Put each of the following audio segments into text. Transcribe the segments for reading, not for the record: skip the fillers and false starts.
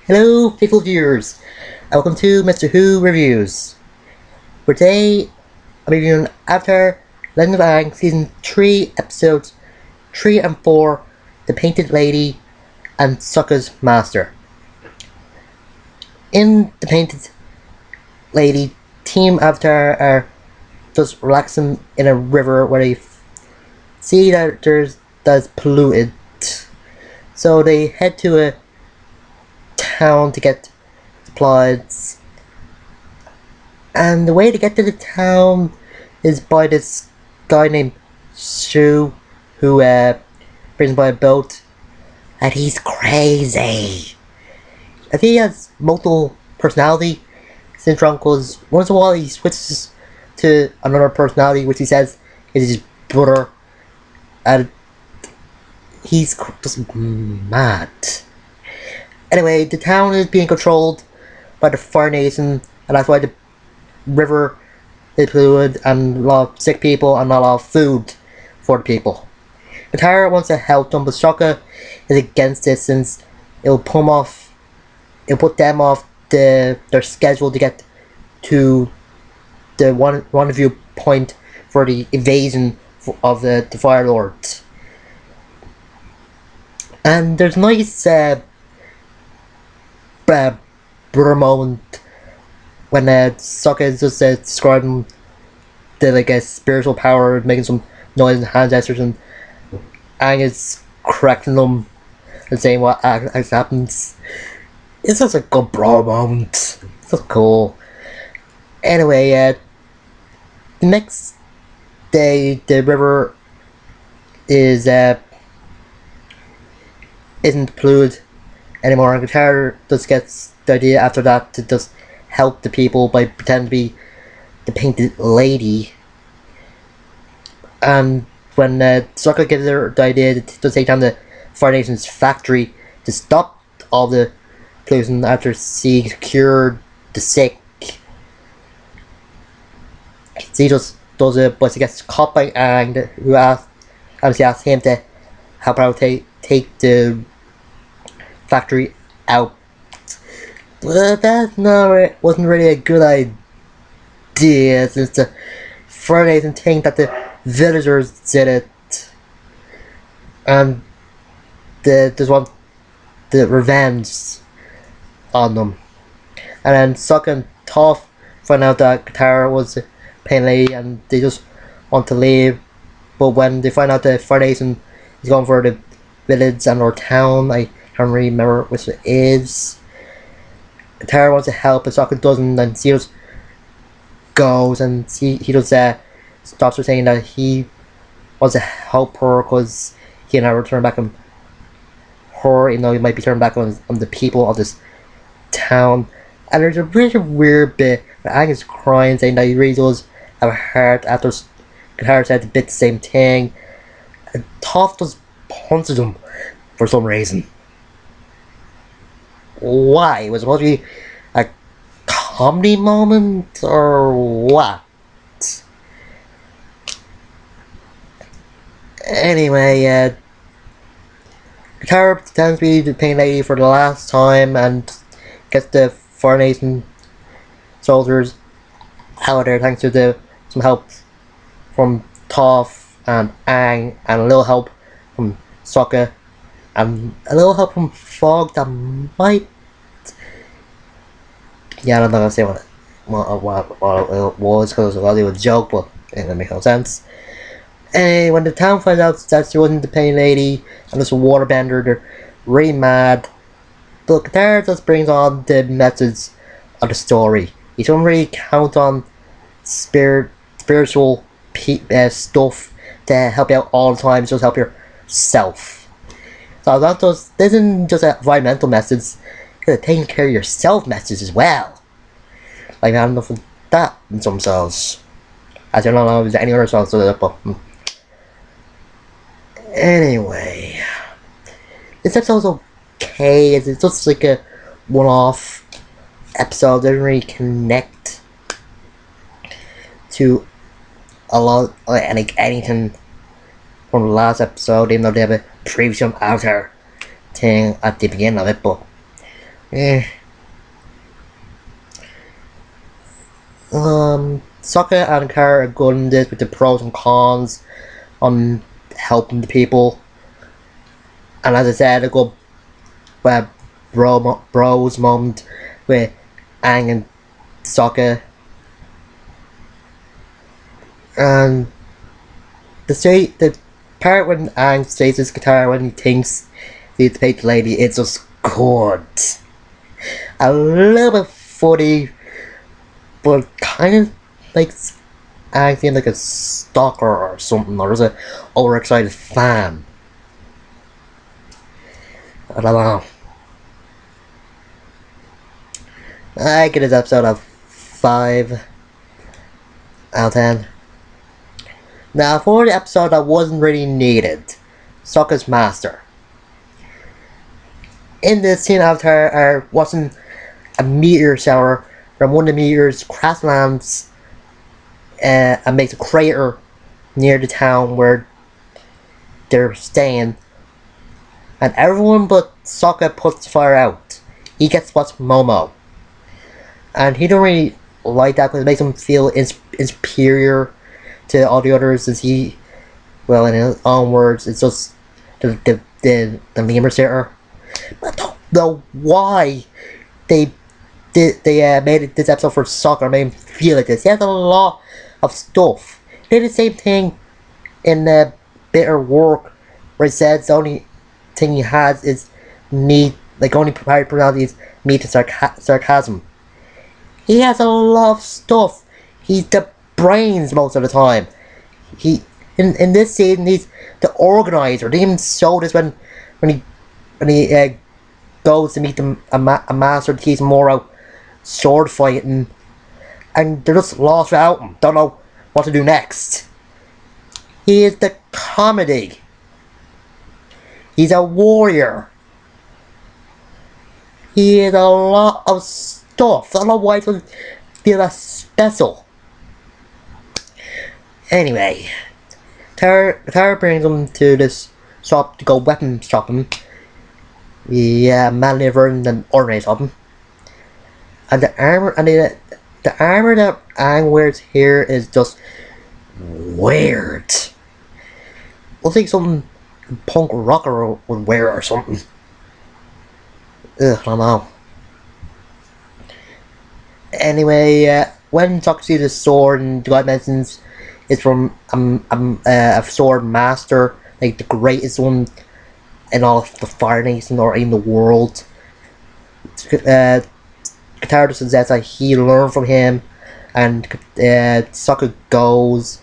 Hello, faithful viewers. Welcome to Mr.Who Reviews. For today, I'm reviewing Avatar Legend of Aang Season 3, Episodes 3 and 4, The Painted Lady and Sokka's Master. In The Painted Lady, Team Avatar are just relaxing in a river where they see that that's polluted. So they head to a town to get supplies. And the way to get to the town is by this guy named Shu, who brings by a boat, and he's crazy. I think he has multiple personality syndrome, because once in a while he switches to another personality, which he says is his brother, and he's just mad. Anyway, the town is being controlled by the Fire Nation, and that's why the river is polluted and a lot of sick people and not a lot of food for the people. Katara wants to help them, but Sokka is against it since it'll put them off their schedule to get to the rendezvous point for the invasion of the Fire Lords. And there's a nice brother moment when Sokka is just describing the spiritual power, making some noise and hand gestures, and Aang is correcting them and saying what actually happens. It's just a good bro moment. It's just cool. Anyway, the next day the river is isn't polluted anymore, and Katara just gets the idea after that to just help the people by pretending to be the Painted Lady. And when Sokka gives her the idea to take down the Fire Nation's factory to stop all the pollution after she cured the sick, she just does it, but she gets caught by Aang, who asks him to help out take the factory out. But that wasn't really a good idea, since the Fire Nation think that the villagers did it, and they just want the revenge on them. And then Sokka and Toph find out that Katara was a Pain Lady, and they just want to leave. But when they find out the Fire Nation is going for the village and or town, I can't really remember which it is, Katara wants to help, but Sokka doesn't, and she just goes, and he just stops her, saying that he wants to help her because he can never turn back on her, even though he might be turned back on the people of this town. And there's a really weird bit where Aang is crying, saying that he really does have a heart after Katara said a bit the same thing, and Toph just punches him for some reason. Why? It was supposed to be a comedy moment or what? Anyway, Katara pretends to be the Pain Lady for the last time and gets the Fire Nation soldiers out of there thanks to some help from Toph and Aang, and a little help from Sokka, and a little help from Fog that might... Yeah, I'm not gonna say what it was, because it was a joke, but it doesn't make no sense. And when the town finds out that she wasn't the Pain Lady and this waterbender, they're really mad. But Katara just brings on the message of the story. You don't really count on spiritual stuff to help you out all the time. Just help yourself. So this isn't just an environmental message. It's a taking care of yourself message as well. Like, I have enough of that in some songs. I don't know if there's any other songs to that, but anyway, this episode's okay. It's just like a one-off episode. It doesn't really connect to a lot, like anything from the last episode, even though they have a previous Avatar thing at the beginning of it. But Eh. Sokka and Kara are good in this with the pros and cons on helping the people. And as I said, a good bros moment with Aang and Sokka. And the part when Aang stays his guitar when he thinks he's the paid lady, it's just good. A little bit funny, but kind of like acting like a stalker or something, or just an overexcited fan. I don't know. I give this episode a 5 out of 10. Now, for the episode that wasn't really needed, Sokka's Master. In this scene, Avatar wasn't a meteor shower from one of the meteors crash lands and makes a crater near the town where they're staying, and everyone but Sokka puts the fire out. He gets what's Momo, and he don't really like that because it makes him feel inferior to all the others. As he, well, in his own words, it's just the lemur sitter. But I don't know why they made this episode for Sokka, made him feel like this. He has a lot of stuff. He did the same thing in Bitter Work, where he says the only thing he has is meat, like only prepared personality is meat and sarcasm. He has a lot of stuff. He's the brains most of the time. He in this scene he's the organizer. They even show this when he goes to meet a master to teach him more out sword fighting, and they're just lost without him. Don't know what to do next. He is the comedy. He's a warrior. He is a lot of stuff. I don't know why it doesn't feel that special. Anyway, Tara brings him to this shop to go weapon shopping. Yeah, manly version than ordinary shopping. And the armor that Aang wears here is just weird. Looks like something punk rocker would wear or something. Ugh, I don't know. Anyway, when Sokka sees the sword and the guy mentions it's from a sword master, like the greatest one in all of the Fire Nation or in the world. Katara just says that he learned from him, and Sokka goes,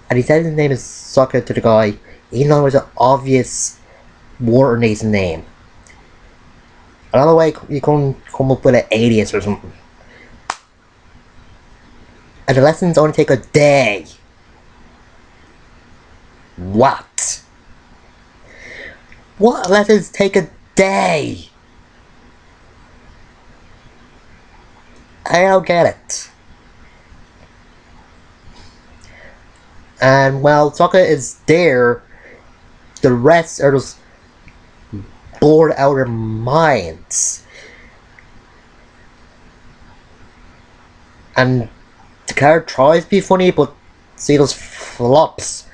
and he says his name is Sokka to the guy, even though it was an obvious Water Nation name. Another way you can come up with an alias or something. And the lessons only take a day. What? What lessons take a day? I don't get it. And while Sokka is there, the rest are just bored out of their minds. And the character tries to be funny, but see those flops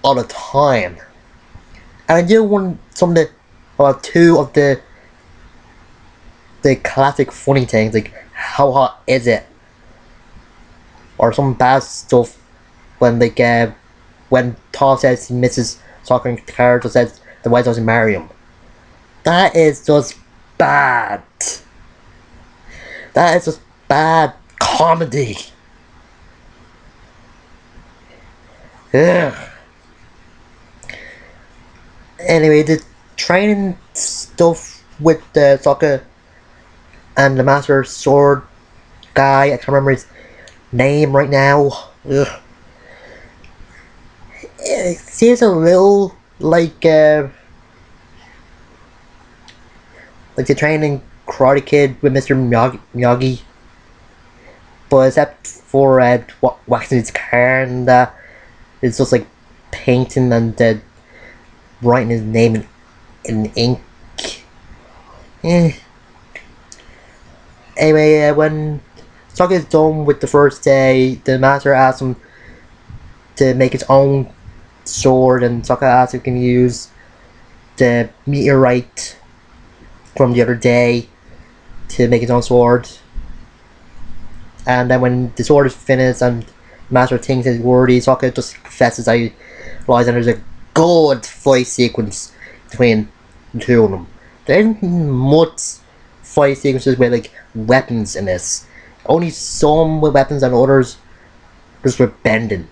all the time. And I do want two of the classic funny things, like how hot is it, or some bad stuff when when Toph says he misses Sokka and Kara says the White doesn't marry him. That is just bad. That is just bad comedy. Ugh. Anyway, the training stuff with the Sokka and the Master Sword guy, I can't remember his name right now. Ugh. It seems a little like the training Karate Kid with Mr. Miyagi, but except for waxing his car, and it's just like painting and writing his name in ink. Eh. Anyway, when Sokka is done with the first day, the master asks him to make his own sword, and Sokka asks if he can use the meteorite from the other day to make his own sword. And then when the sword is finished and the master thinks it's worthy, Sokka just confesses that he lies, and there's a good fight sequence between the two of them. There isn't much fight sequences with like weapons in this. Only some with weapons and others just with bending.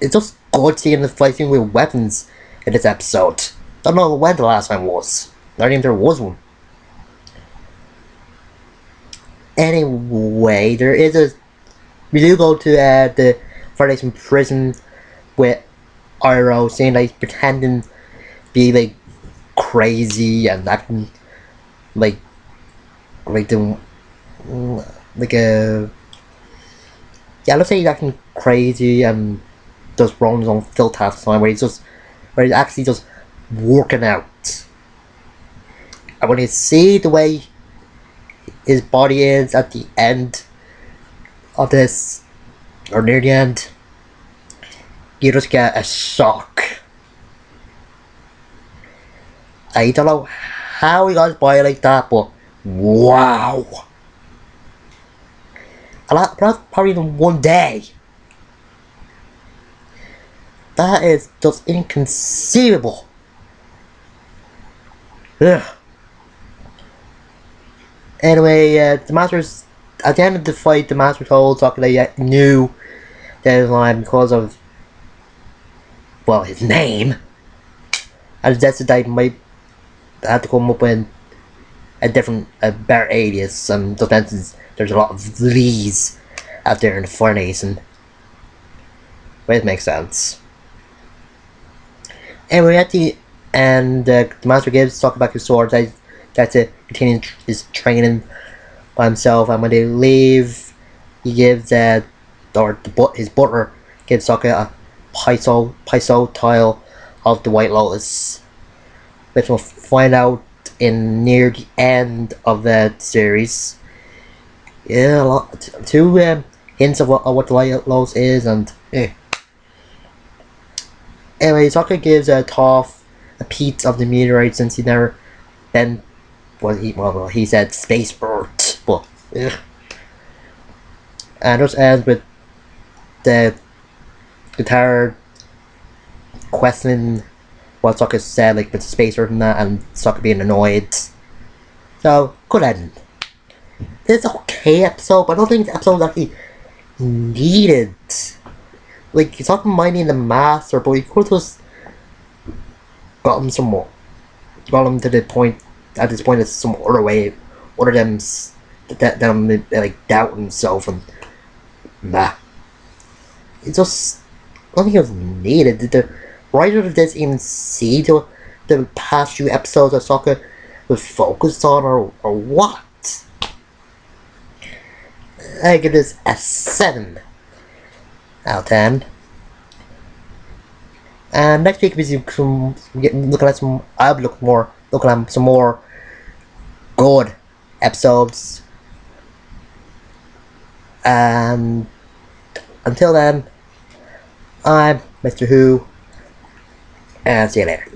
It's just good seeing the fighting with weapons in this episode. I don't know when the last time was. I don't think there was one. Anyway, we do go to the Federation prison with Iroh saying that he's pretending to be like crazy and acting like the like a let's say he's acting crazy and just wrong his own filth half the time, where he's actually just working out. And when you see the way his body is at the end of this, or near the end, you just get a shock. I don't know how he got his body like that, but wow! And that's probably in one day. That is just inconceivable. Ugh. Anyway, the Masters, at the end of the fight, the Master told Sokka that he knew deadline because of, well, his name, and suggested that he might have to come up with a better alias. And just mentions there's a lot of Lees out there in the Fire Nation. But it makes sense. Anyway, at the end, the Master gives Sokka back his sword. That's to continue his training by himself, and when they leave, he gives his butler gives Sokka a paiso tile of the White Lotus, which we'll find out in near the end of the series. Yeah, two hints of what the White Lotus is, and anyway, Sokka gives Toph a piece of the meteorite since he never been. Well, he said space Earth, but and just ends with the guitar questioning what Sokka said, like with space Earth and that, and Sokka being annoyed. So good ending. It's an okay episode, but I don't think the episode was actually needed. Like, he's talking mining the master, but he could have just got him some more. Got him to the point. At this point, it's some other way, other than them like doubting himself and nah. It just, I don't think it was needed. Did the writer of this even see the past few episodes that Sokka was focused on, or what? I give this a 7 out of 10. And next week I'll be looking at some more good episodes. And until then, I'm Mr. Who, and see you later.